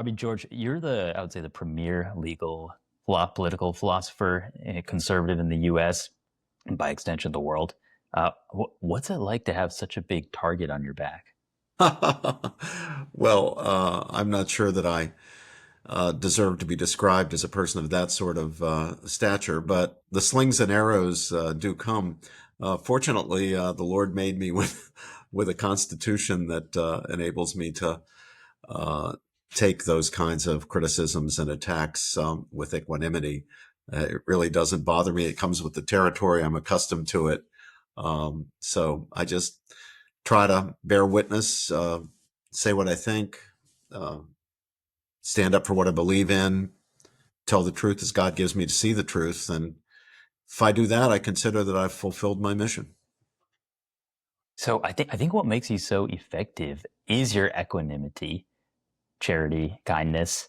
I mean, George, you're I would say, the premier legal political philosopher, conservative in the U.S. and by extension the world. What's it like to have such a big target on your back? Well, I'm not sure that I deserve to be described as a person of that sort of stature, but the slings and arrows do come. Fortunately, the Lord made me with a constitution that enables me to uh, take those kinds of criticisms and attacks with equanimity. It really doesn't bother me. It comes with the territory. I'm accustomed to it. So I just try to bear witness, say what I think, uh, stand up for what I believe in, tell the truth as God gives me to see the truth. And if I do that, I consider that I've fulfilled my mission. So I think what makes you so effective is your equanimity, charity, kindness,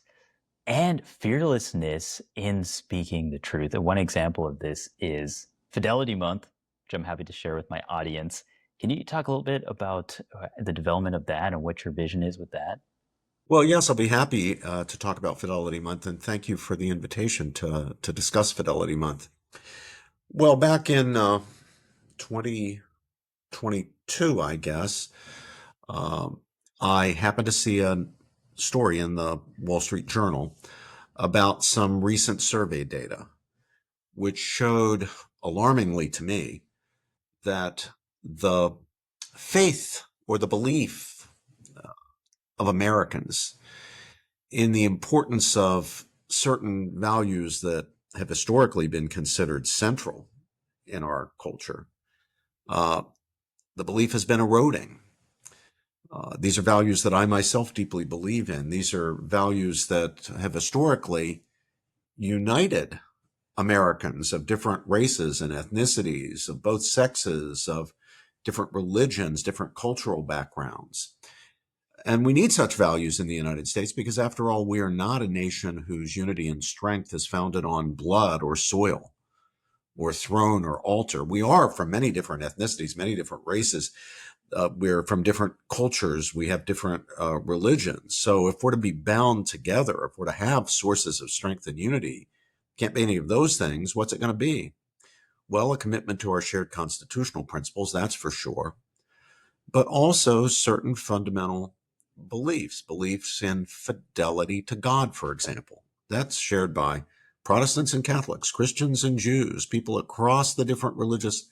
and fearlessness in speaking the truth. And one example of this is Fidelity Month, which I'm happy to share with my audience. Can you talk a little bit about the development of that and what your vision is with that? Well, yes, I'll be happy to talk about Fidelity Month, and thank you for the invitation to discuss Fidelity Month. Well, back in 2022, I guess, um, I happened to see a story in the Wall Street Journal about some recent survey data, which showed alarmingly to me that the faith or the belief of Americans in the importance of certain values that have historically been considered central in our culture, uh, the belief has been eroding. These are values that I myself deeply believe in. These are values that have historically united Americans of different races and ethnicities, of both sexes, of different religions, different cultural backgrounds. And we need such values in the United States because, after all, we are not a nation whose unity and strength is founded on blood or soil or throne or altar. We are from many different ethnicities, many different races. We're from different cultures. We have different religions. So if we're to be bound together, if we're to have sources of strength and unity, can't be any of those things. What's it going to be? Well, a commitment to our shared constitutional principles, that's for sure, but also certain fundamental beliefs in fidelity to God, for example. That's shared by Protestants and Catholics, Christians and Jews, people across the different religious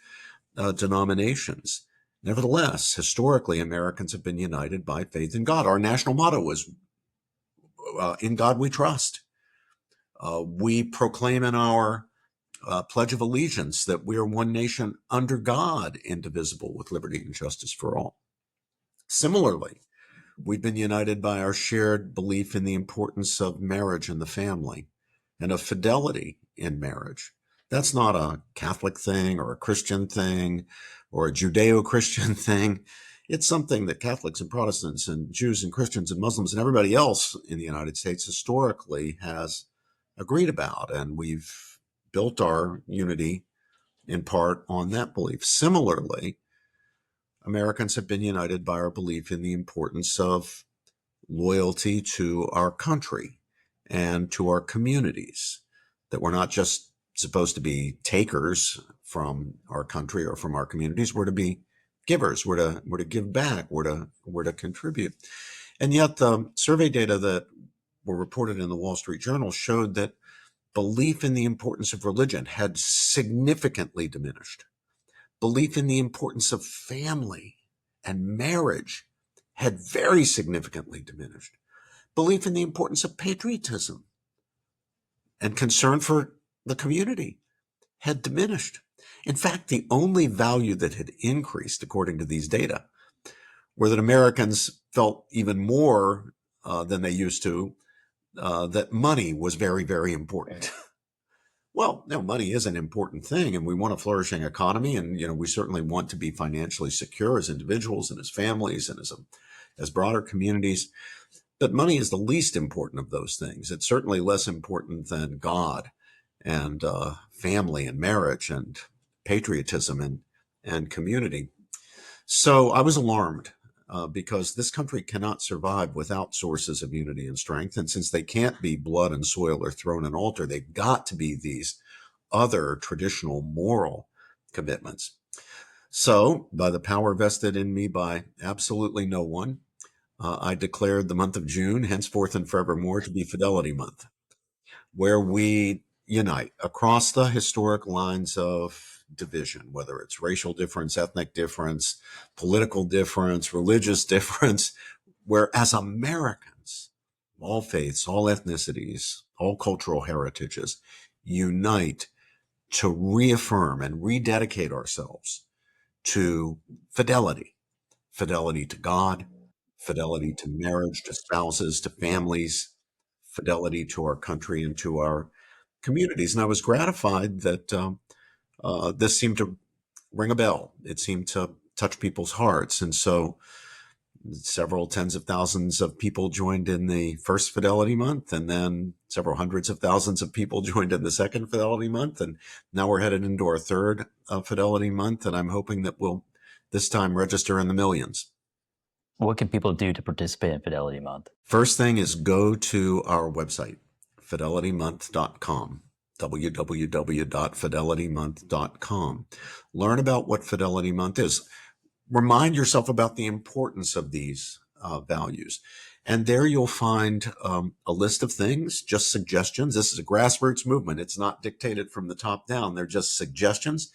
denominations. Nevertheless, historically, Americans have been united by faith in God. Our national motto is in God we trust. We proclaim in our Pledge of Allegiance that we are one nation under God, indivisible, with liberty and justice for all. Similarly, we've been united by our shared belief in the importance of marriage and the family and of fidelity in marriage. That's not a Catholic thing or a Christian thing or a Judeo-Christian thing. It's something that Catholics and Protestants and Jews and Christians and Muslims and everybody else in the United States historically has agreed about. And we've built our unity in part on that belief. Similarly, Americans have been united by our belief in the importance of loyalty to our country and to our communities, that we're not just supposed to be takers from our country or from our communities. We're to be givers. We're to give back. We're to contribute. And yet the survey data that were reported in the Wall Street Journal showed that belief in the importance of religion had significantly diminished. Belief in the importance of family and marriage had very significantly diminished. Belief in the importance of patriotism and concern for the community had diminished. In fact, the only value that had increased, according to these data, were that Americans felt even more than they used to that money was very, very important. Well, no, money is an important thing, and we want a flourishing economy, and we certainly want to be financially secure as individuals and as families and as broader communities. But money is the least important of those things. It's certainly less important than God and family and marriage and patriotism and community. So I was alarmed because this country cannot survive without sources of unity and strength. And since they can't be blood and soil or throne and altar, they've got to be these other traditional moral commitments. So, by the power vested in me by absolutely no one, I declared the month of June, henceforth and forevermore, to be Fidelity Month, where we unite across the historic lines of division, whether it's racial difference, ethnic difference, political difference, religious difference, where as Americans, all faiths, all ethnicities, all cultural heritages, unite to reaffirm and rededicate ourselves to fidelity, fidelity to God, fidelity to marriage, to spouses, to families, fidelity to our country and to our communities. And I was gratified that this seemed to ring a bell. It seemed to touch people's hearts. And so several tens of thousands of people joined in the first Fidelity Month, and then several hundreds of thousands of people joined in the second Fidelity Month. And now we're headed into our third Fidelity Month. And I'm hoping that we'll this time register in the millions. What can people do to participate in Fidelity Month? First thing is go to our website, fidelitymonth.com, www.fidelitymonth.com. Learn about what Fidelity Month is. Remind yourself about the importance of these values. And there you'll find a list of things, just suggestions. This is a grassroots movement. It's not dictated from the top down. They're just suggestions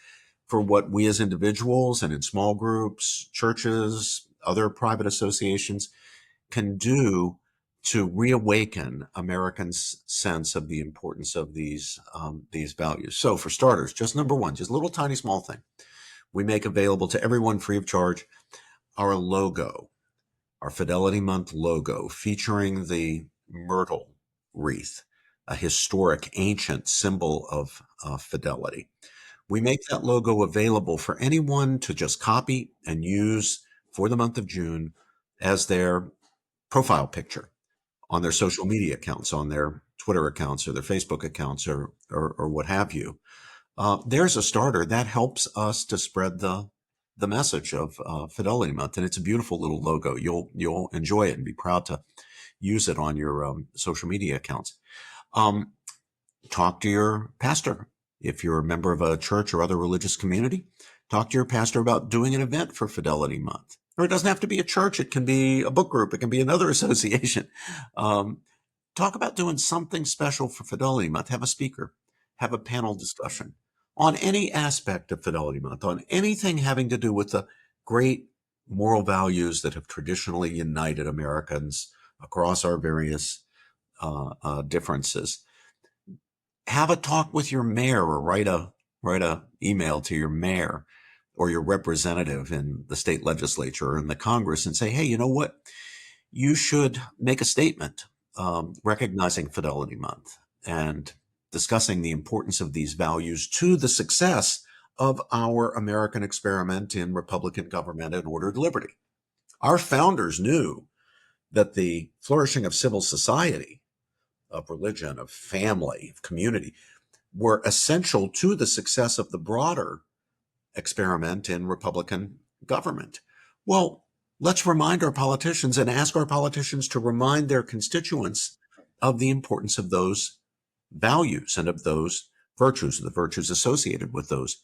for what we as individuals and in small groups, churches, other private associations can do to reawaken Americans' sense of the importance of these values. So for starters, just number one, just a little tiny small thing. We make available to everyone free of charge our logo, our Fidelity Month logo, featuring the myrtle wreath, a historic, ancient symbol of fidelity. We make that logo available for anyone to just copy and use for the month of June as their profile picture on their social media accounts, on their Twitter accounts or their Facebook accounts or what have you. There's a starter that helps us to spread the message of Fidelity Month, and it's a beautiful little logo. You'll enjoy it and be proud to use it on your social media accounts. Talk to your pastor. If you're a member of a church or other religious community, talk to your pastor about doing an event for Fidelity Month. Or it doesn't have to be a church. It can be a book group. It can be another association. Talk about doing something special for Fidelity Month. Have a speaker. Have a panel discussion on any aspect of Fidelity Month, on anything having to do with the great moral values that have traditionally united Americans across our various differences. Have a talk with your mayor, or write a email to your mayor or your representative in the state legislature or in the Congress and say, hey, you know what? You should make a statement recognizing Fidelity Month and discussing the importance of these values to the success of our American experiment in Republican government and ordered liberty. Our founders knew that the flourishing of civil society, of religion, of family, of community, were essential to the success of the broader experiment in Republican government. Well, let's remind our politicians and ask our politicians to remind their constituents of the importance of those values and of those virtues, the virtues associated with those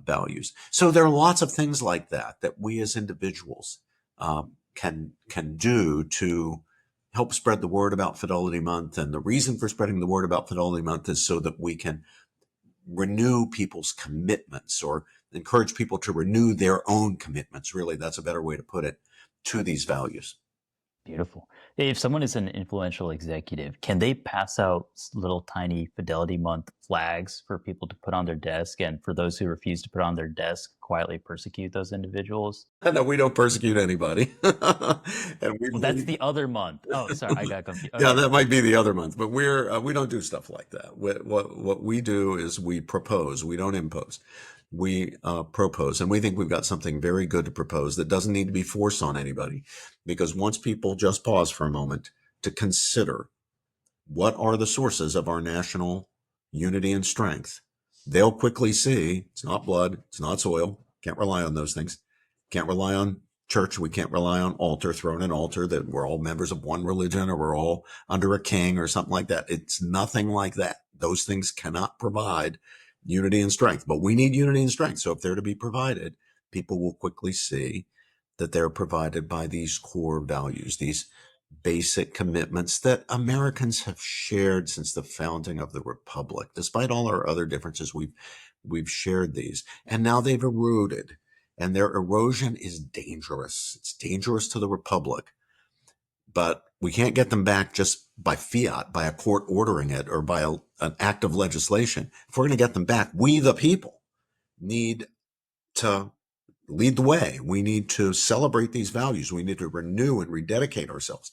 values. So there are lots of things like that we as individuals can do to help spread the word about Fidelity Month. And the reason for spreading the word about Fidelity Month is so that we can renew people's commitments, or encourage people to renew their own commitments. Really, that's a better way to put it, to these values. Beautiful. If someone is an influential executive, can they pass out little tiny Fidelity Month flags for people to put on their desk? And for those who refuse to put on their desk, quietly persecute those individuals? No, we don't persecute anybody. And Well, that's the other month. Oh, sorry, I got confused. Yeah, Okay. that might be the other month, but we don't do stuff like that. What we do is we propose. We don't impose. We propose, and we think we've got something very good to propose that doesn't need to be forced on anybody, because once people just pause for a moment to consider what are the sources of our national unity and strength, they'll quickly see it's not blood, it's not soil. Can't rely on those things. Can't rely on church. We can't rely on altar, throwing an altar that we're all members of one religion or we're all under a king or something like that. It's nothing like that. Those things cannot provide unity and strength, but we need unity and strength. So if they're to be provided, people will quickly see that they're provided by these core values, these basic commitments that Americans have shared since the founding of the Republic. Despite all our other differences, we've shared these, and now they've eroded, and their erosion is dangerous. It's dangerous to the Republic, but we can't get them back just by fiat, by a court ordering it, or by an act of legislation. If we're going to get them back, we, the people, need to lead the way. We need to celebrate these values. We need to renew and rededicate ourselves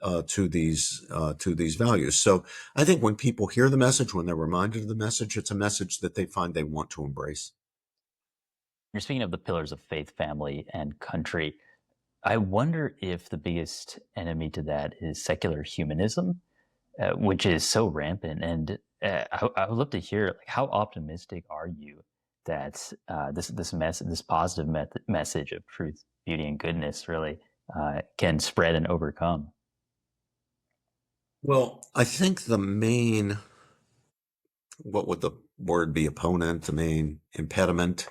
to these values. So I think when people hear the message, when they're reminded of the message, it's a message that they find they want to embrace. You're speaking of the pillars of faith, family, and country. I wonder if the biggest enemy to that is secular humanism, which is so rampant. And I would love to hear, like, how optimistic are you that this positive message of truth, beauty, and goodness really can spread and overcome? Well, I think what would the word be, opponent, the main impediment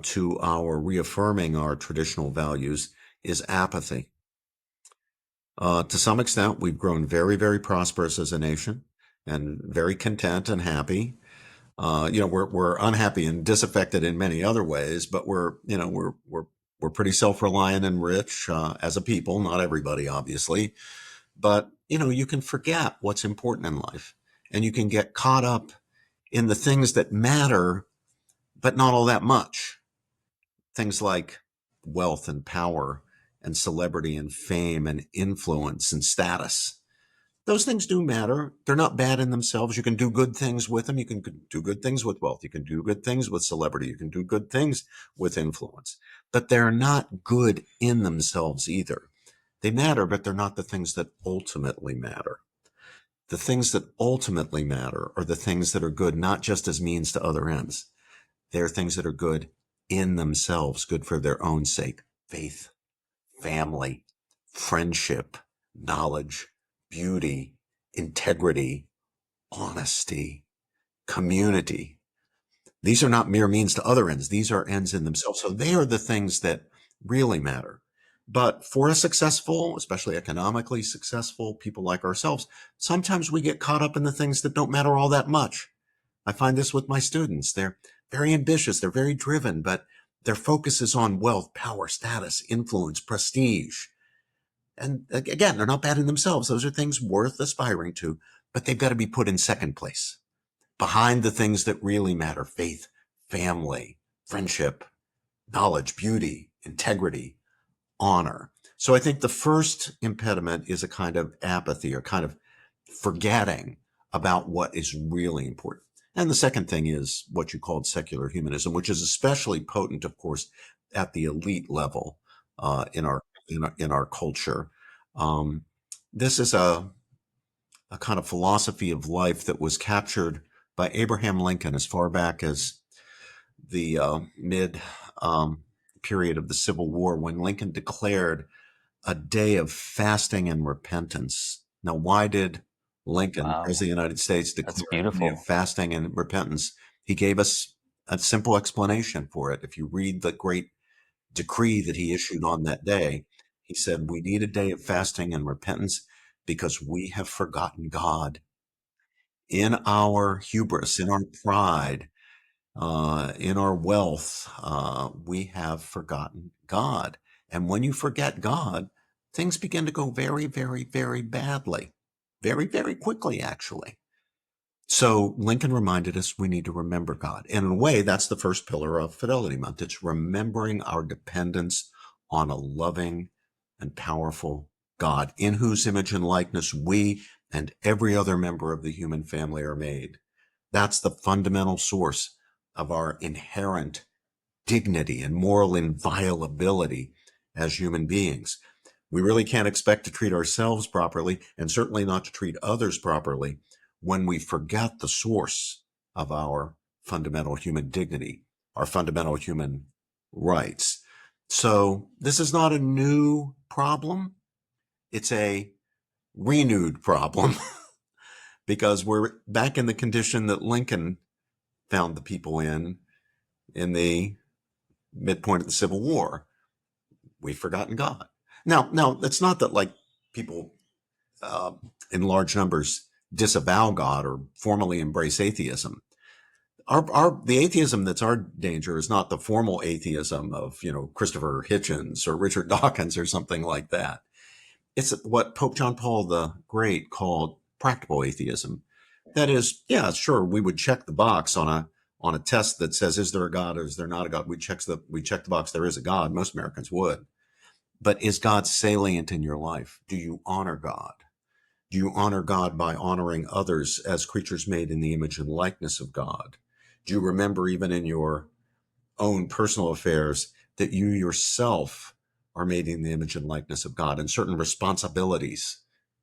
to our reaffirming our traditional values is apathy. To some extent, we've grown very, very prosperous as a nation and very content and happy. We're unhappy and disaffected in many other ways, but we're pretty self-reliant and rich as a people. Not everybody, obviously, but you can forget what's important in life, and you can get caught up in the things that matter, but not all that much. Things like wealth and power and celebrity and fame and influence and status. Those things do matter. They're not bad in themselves. You can do good things with them. You can do good things with wealth. You can do good things with celebrity. You can do good things with influence. But they're not good in themselves either. They matter, but they're not the things that ultimately matter. The things that ultimately matter are the things that are good, not just as means to other ends. They're things that are good in themselves, good for their own sake. Faith, family, friendship, knowledge, beauty, integrity, honesty, community. These are not mere means to other ends. These are ends in themselves. So they are the things that really matter. But for a successful, especially economically successful people like ourselves, sometimes we get caught up in the things that don't matter all that much. I find this with my students. They're very ambitious. They're very driven, but their focus is on wealth, power, status, influence, prestige. And again, they're not bad in themselves. Those are things worth aspiring to, but they've got to be put in second place, behind the things that really matter: faith, family, friendship, knowledge, beauty, integrity, honor. So I think the first impediment is a kind of apathy, or kind of forgetting about what is really important. And the second thing is what you called secular humanism, which is especially potent, of course, at the elite level in our culture. This is a kind of philosophy of life that was captured by Abraham Lincoln as far back as the mid period of the Civil War, when Lincoln declared a day of fasting and repentance. Now, why did Lincoln, Wow, President of the United States, that's declare a day of beautiful. fasting and repentance? He gave us a simple explanation for it. If you read the great decree that he issued on that day, he said, "We need a day of fasting and repentance because we have forgotten God. In our hubris, in our pride, in our wealth, we have forgotten God. And when you forget God, things begin to go very, very, very badly, very, very quickly, actually." So Lincoln reminded us we need to remember God. And in a way, that's the first pillar of Fidelity Month. It's remembering our dependence on a loving and powerful God, in whose image and likeness we and every other member of the human family are made. That's the fundamental source of our inherent dignity and moral inviolability as human beings. We really can't expect to treat ourselves properly, and certainly not to treat others properly, when we forget the source of our fundamental human dignity, our fundamental human rights. So this is not a new problem. It's a renewed problem because we're back in the condition that Lincoln found the people in the midpoint of the Civil War. We've forgotten God. Now it's not that like people uh, in large numbers disavow God or formally embrace atheism. The atheism that's our danger is not the formal atheism of Christopher Hitchens or Richard Dawkins or something like that. It's what Pope John Paul the Great called practical atheism. That is, yeah, sure, we would check the box on a test that says, is there a God or is there not a God? We check the box, there is a God. Most Americans would. But is God salient in your life? Do you honor God? Do you honor God by honoring others as creatures made in the image and likeness of God? Do you remember, even in your own personal affairs, that you yourself are made in the image and likeness of God, and certain responsibilities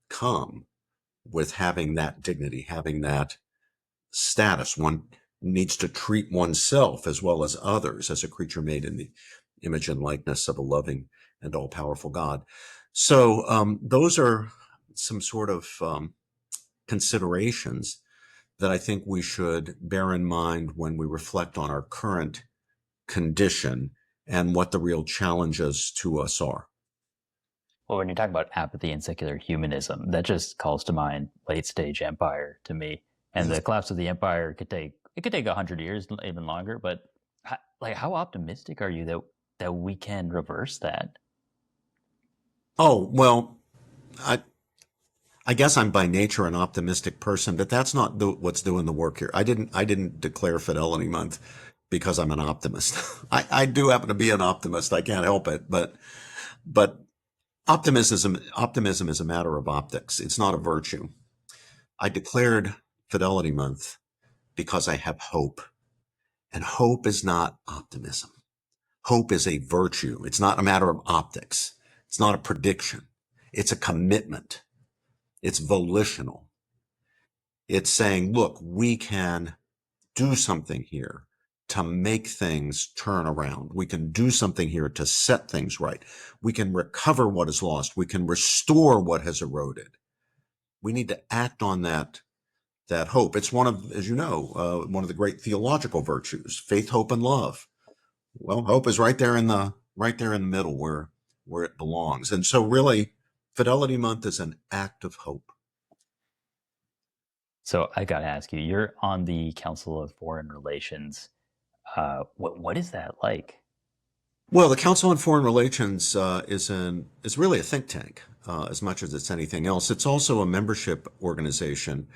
come with having that dignity, having that status? One needs to treat oneself as well as others as a creature made in the image and likeness of a loving and all-powerful God. So those are some sort of considerations that I think we should bear in mind when we reflect on our current condition and what the real challenges to us are. Well, when you talk about apathy and secular humanism, that just calls to mind late stage empire to me. And Yes. the collapse of the empire could take 100 years, even longer. But how optimistic are you that we can reverse that? Oh, well, I, I guess I'm by nature an optimistic person, but that's not what's doing the work here. I didn't declare Fidelity Month because I'm an optimist. I do happen to be an optimist. I can't help it, but optimism is a matter of optics. It's not a virtue. I declared Fidelity Month because I have hope, and hope is not optimism. Hope is a virtue. It's not a matter of optics. It's not a prediction. It's a commitment. It's volitional. It's saying, look, we can do something here to make things turn around. We can do something here to set things right. We can recover what is lost. We can restore what has eroded. We need to act on that hope. It's one of, as you know, one of the great theological virtues: faith, hope, and love. Well, hope is right there in the middle where it belongs. And so really, Fidelity Month is an act of hope. So I got to ask you, you're on the Council of Foreign Relations. What is that like? Well, the Council on Foreign Relations is really a think tank as much as it's anything else. It's also a membership organization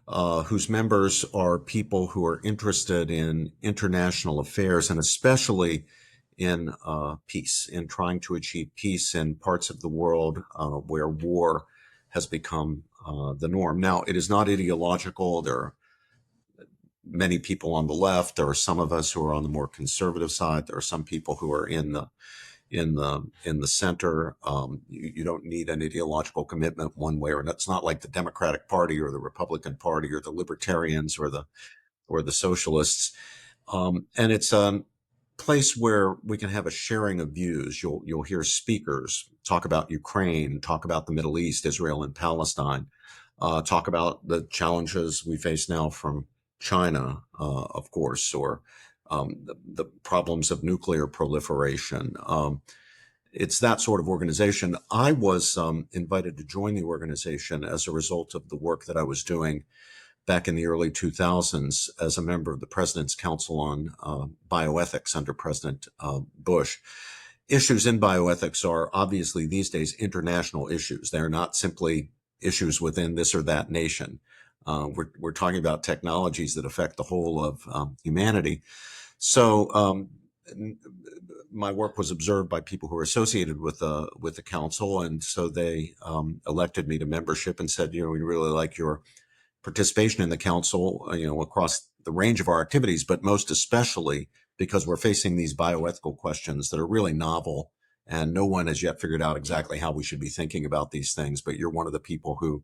whose members are people who are interested in international affairs, and especially in peace, in trying to achieve peace in parts of the world where war has become the norm. Now, it is not ideological. There are many people on the left. There are some of us who are on the more conservative side. There are some people who are in the center. You don't need an ideological commitment one way or another. It's not like the Democratic Party or the Republican Party or the Libertarians or the Socialists. And it's a place where we can have a sharing of views. You'll hear speakers talk about Ukraine, talk about the Middle East, Israel and Palestine, talk about the challenges we face now from China, of course, or the problems of nuclear proliferation. It's that sort of organization. I was invited to join the organization as a result of the work that I was doing back in the early 2000s as a member of the President's Council on Bioethics under President Bush. Issues in bioethics are obviously these days international issues. They're not simply issues within this or that nation. We're talking about technologies that affect the whole of humanity. So my work was observed by people who are associated with the council, and so they elected me to membership and said, we really like your participation in the council, across the range of our activities, but most especially because we're facing these bioethical questions that are really novel, and no one has yet figured out exactly how we should be thinking about these things. But you're one of the people who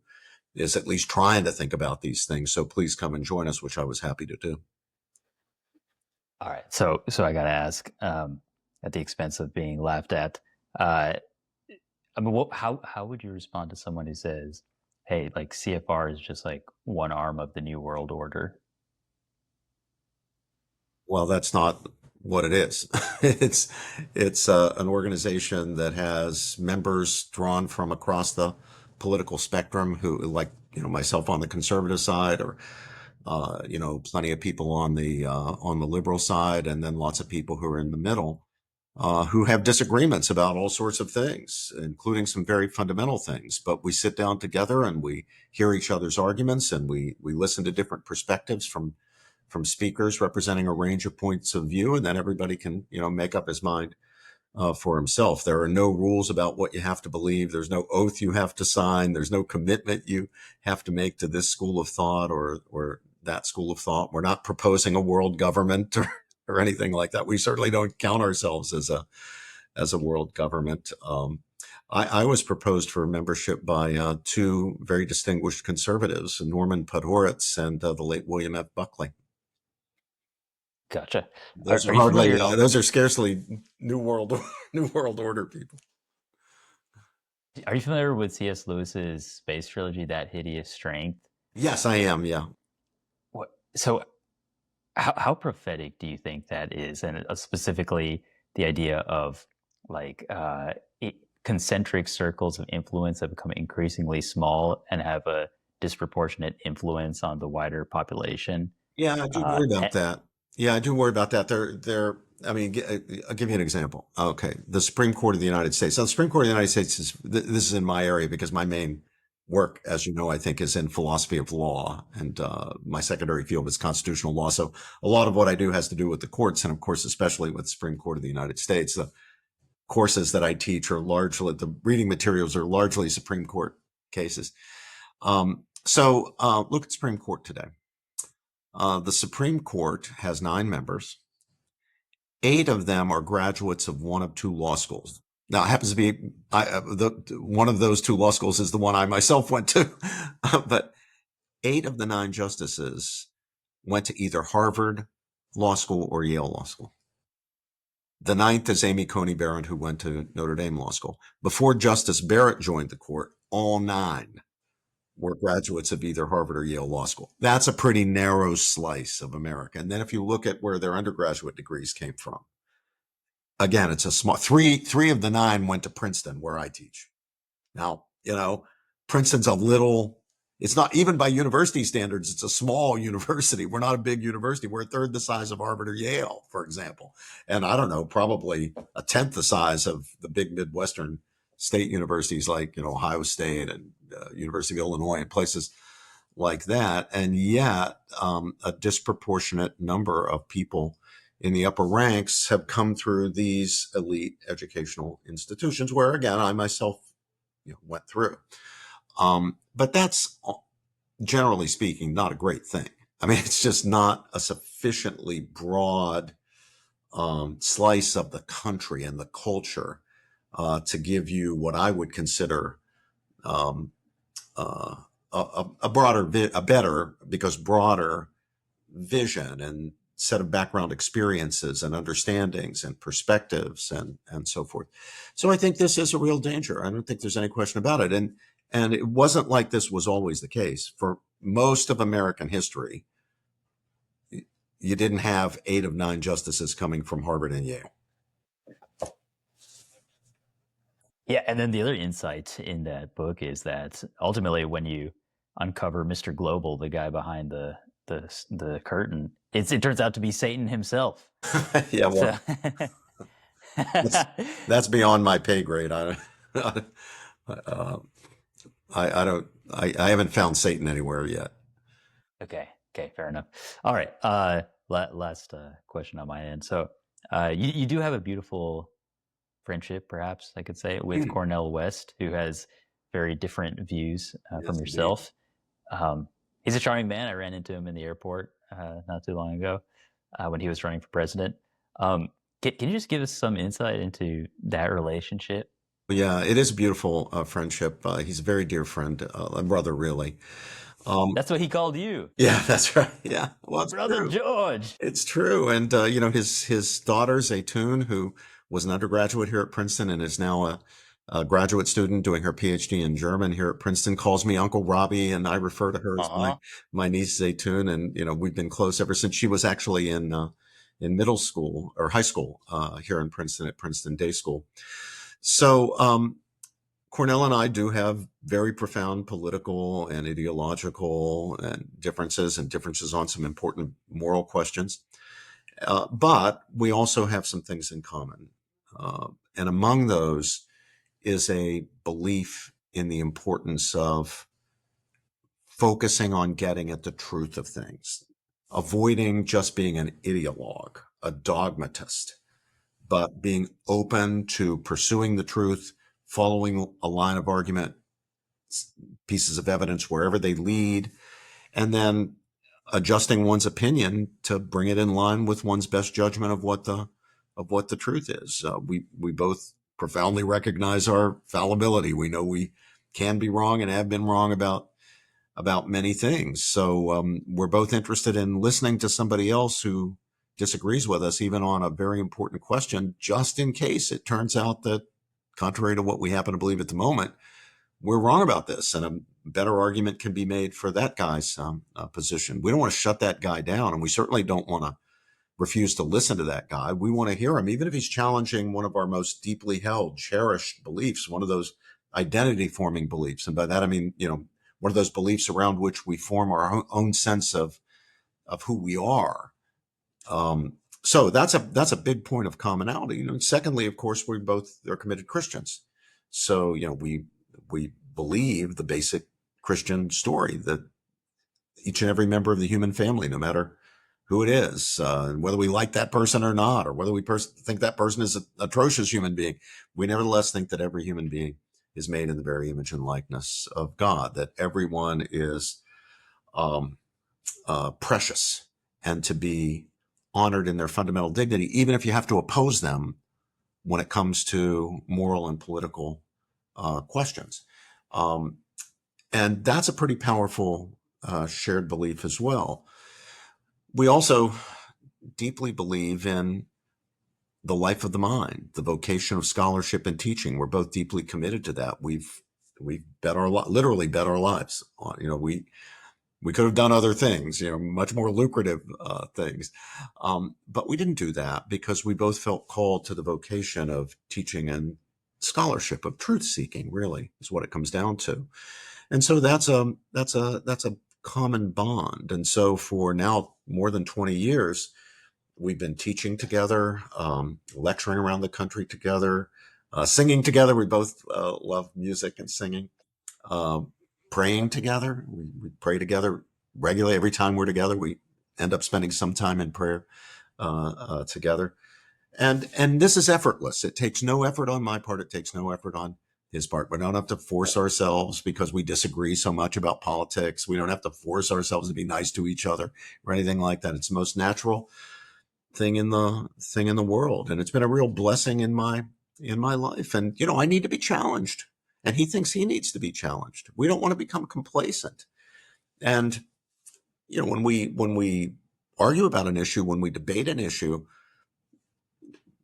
is at least trying to think about these things. So please come and join us, which I was happy to do. All right. So I got to ask, at the expense of being laughed at. Uh, I mean, how would you respond to someone who says, "Hey, like CFR is just like one arm of the New World Order"? Well, that's not what it is. It's an organization that has members drawn from across the political spectrum who, like, myself on the conservative side, or plenty of people on the liberal side, and then lots of people who are in the middle, who have disagreements about all sorts of things, including some very fundamental things. But we sit down together and we hear each other's arguments, and we listen to different perspectives from speakers representing a range of points of view, and then everybody can make up his mind for himself. There are no rules about what you have to believe. There's no oath you have to sign. There's no commitment you have to make to this school of thought or that school of thought. We're not proposing a world government or anything like that. We certainly don't count ourselves as a world government. I was proposed for membership by two very distinguished conservatives, Norman Podhoretz and the late William F. Buckley. Gotcha. Those are Are you hardly. familiar at all? Those are scarcely new world new world order people. Are you familiar with C.S. Lewis's space trilogy, That Hideous Strength? Yes, I am. Yeah. What? So, how prophetic do you think that is, and specifically the idea of like concentric circles of influence that become increasingly small and have a disproportionate influence on the wider population? Yeah, I do Uh, worry eh, about that. Yeah, I do worry about that. I mean, I'll give you an example. Okay. The Supreme Court of the United States. So the Supreme Court of the United States this is in my area because my main work, as you know, I think is in philosophy of law, and my secondary field is constitutional law. So a lot of what I do has to do with the courts. And of course, especially with the Supreme Court of the United States, the courses that I teach are largely, the reading materials are largely Supreme Court cases. Look at Supreme Court today. The Supreme Court has 9 members. 8 of them are graduates of one of 2 law schools. Now, it happens to be one of those 2 law schools is the one I myself went to, but 8 of the 9 justices went to either Harvard Law School or Yale Law School. The 9th is Amy Coney Barrett, who went to Notre Dame Law School. Before Justice Barrett joined the court, all 9 were graduates of either Harvard or Yale Law School. That's a pretty narrow slice of America. And then if you look at where their undergraduate degrees came from, again, it's a small, three of the 9 went to Princeton, where I teach. Now, Princeton's a little, it's not, even by university standards, it's a small university. We're not a big university. We're a third the size of Harvard or Yale, for example. And I don't know, probably a tenth the size of the big Midwestern state universities like, Ohio State and University of Illinois and places like that. And yet, a disproportionate number of people in the upper ranks have come through these elite educational institutions where, again, I myself went through. But that's, generally speaking, not a great thing. I mean, it's just not a sufficiently broad slice of the country and the culture to give you what I would consider um, a better, because broader vision and set of background experiences and understandings and perspectives and so forth. So I think this is a real danger. I don't think there's any question about it. And it wasn't like this was always the case. For most of American history, you didn't have 8 of 9 justices coming from Harvard and Yale. Yeah, and then the other insight in that book is that ultimately, when you uncover Mr. Global, the guy behind the curtain, it turns out to be Satan himself. Yeah, So, well, that's beyond my pay grade. Uh, I haven't found Satan anywhere yet. okay, fair enough. All right, last question on my end. So, you do have a beautiful friendship, perhaps I could say, with Cornel West, who has very different views from Yes, indeed. yourself. He's a charming man. I ran into him in the airport not too long ago when he was running for president. Can you just give us some insight into that relationship? Yeah, it is a beautiful friendship. He's a very dear friend, a brother, really. That's what he called you, Yeah, that's right. Yeah, well, it's Brother true. George. It's true. And his daughter Zaytun, who was an undergraduate here at Princeton and is now a graduate student doing her PhD in German here at Princeton, calls me Uncle Robbie, and I refer to her as Uh-huh. my niece Zaytun. And we've been close ever since she was actually in middle school or high school here in Princeton at Princeton Day School. So Cornell and I do have very profound political and ideological and differences on some important moral questions. But we also have some things in common. And among those is a belief in the importance of focusing on getting at the truth of things, avoiding just being an ideologue, a dogmatist, but being open to pursuing the truth, following a line of argument, pieces of evidence wherever they lead, and then adjusting one's opinion to bring it in line with one's best judgment of what the truth is. We both profoundly recognize our fallibility. We know we can be wrong and have been wrong about many things. So we're both interested in listening to somebody else who disagrees with us, even on a very important question, just in case it turns out that, contrary to what we happen to believe at the moment, we're wrong about this, and a better argument can be made for that guy's position. We don't want to shut that guy down, and we certainly don't want to refuse to listen to that guy. We want to hear him, even if he's challenging one of our most deeply held, cherished beliefs, one of those identity forming beliefs. And by that, I mean, one of those beliefs around which we form our own sense of who we are. So that's a big point of commonality. And secondly, of course, we both are committed Christians. So, we believe the basic Christian story that each and every member of the human family, no matter who it is, whether we like that person or not, or whether we think that person is an atrocious human being, we nevertheless think that every human being is made in the very image and likeness of God, that everyone is precious and to be honored in their fundamental dignity, even if you have to oppose them when it comes to moral and political questions. And that's a pretty powerful shared belief as well. We also deeply believe in the life of the mind, the vocation of scholarship and teaching. We're both deeply committed to that. We've literally bet our lives on. We could have done other things, much more lucrative things, but we didn't do that because we both felt called to the vocation of teaching and scholarship, of truth seeking. Really, is what it comes down to. And so that's a common bond. And so for now more than 20 years, we've been teaching together, lecturing around the country together, singing together. We both love music and singing, praying together. We pray together regularly. Every time we're together, we end up spending some time in prayer together. And this is effortless. It takes no effort on my part. It takes no effort on his part. We don't have to force ourselves because we disagree so much about politics. We don't have to force ourselves to be nice to each other or anything like that. It's the most natural thing in the world. And it's been a real blessing in my life. And, I need to be challenged. And he thinks he needs to be challenged. We don't want to become complacent. And, when we argue about an issue, when we debate an issue,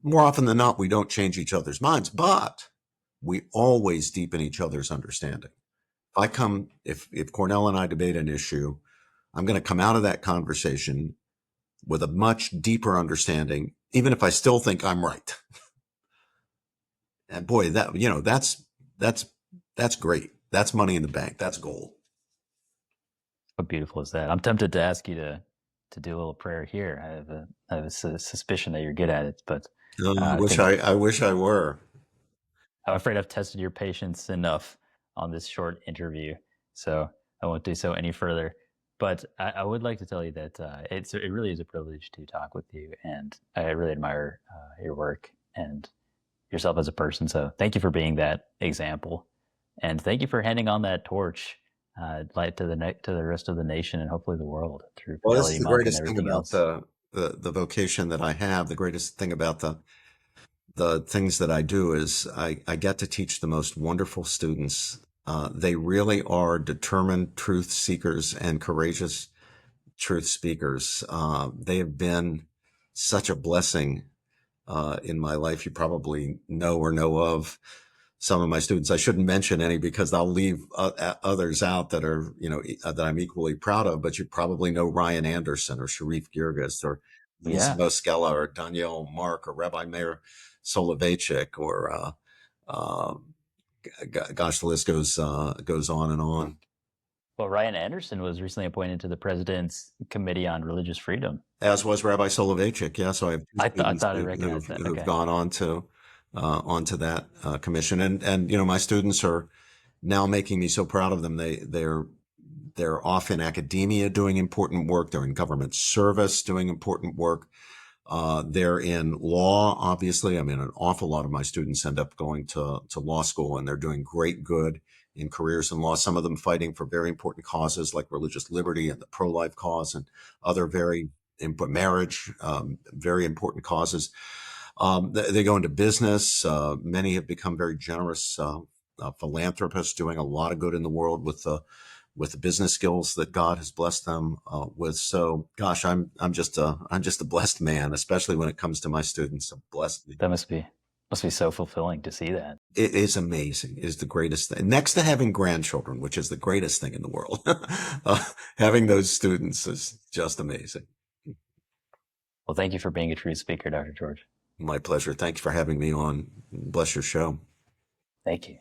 more often than not, we don't change each other's minds, but we always deepen each other's understanding. If Cornell and I debate an issue, I'm going to come out of that conversation with a much deeper understanding, even if I still think I'm right. And boy, that's great. That's money in the bank. That's gold. How beautiful is that? I'm tempted to ask you to do a little prayer here. I have a suspicion that you're good at it, but I I wish think I wish I were. I'm afraid I've tested your patience enough on this short interview, so I won't do so any further. But I would like to tell you that it really is a privilege to talk with you, and I really admire your work and yourself as a person. So thank you for being that example, and thank you for handing on that torch, light to the rest of the nation and hopefully the world through Well, this is Fidelity the Month and greatest thing everything about else. the vocation that I have. The greatest thing about the things that I do is I get to teach the most wonderful students. They really are determined truth seekers and courageous truth speakers. They have been such a blessing in my life. You probably know or know of some of my students. I shouldn't mention any because I'll leave others out that are, that I'm equally proud of, but you probably know Ryan Anderson or Sharif Girgis or Lisa Yeah. Moskela or Danielle Mark or Rabbi Meir Soloveitchik or, uh, gosh, the list goes on and on. Well, Ryan Anderson was recently appointed to the president's Committee on Religious Freedom. As was Rabbi Soloveitchik. Yeah, so I have two I students thought I recognized that. who've Okay. gone on to onto that commission, and my students are now making me so proud of them. They're off in academia doing important work. They're in government service doing important work. They're in law, obviously. I mean, an awful lot of my students end up going to law school, and they're doing great good in careers in law. Some of them fighting for very important causes like religious liberty and the pro-life cause, and other very important marriage, very important causes. They go into business. Many have become very generous philanthropists, doing a lot of good in the world with the business skills that God has blessed them with. So, gosh, I'm just a blessed man, especially when it comes to my students. A blessed man. That must be so fulfilling to see that. It is amazing. It is the greatest thing. Next to having grandchildren, which is the greatest thing in the world, having those students is just amazing. Well, thank you for being a true speaker, Dr. George. My pleasure. Thank you for having me on. Bless your show. Thank you.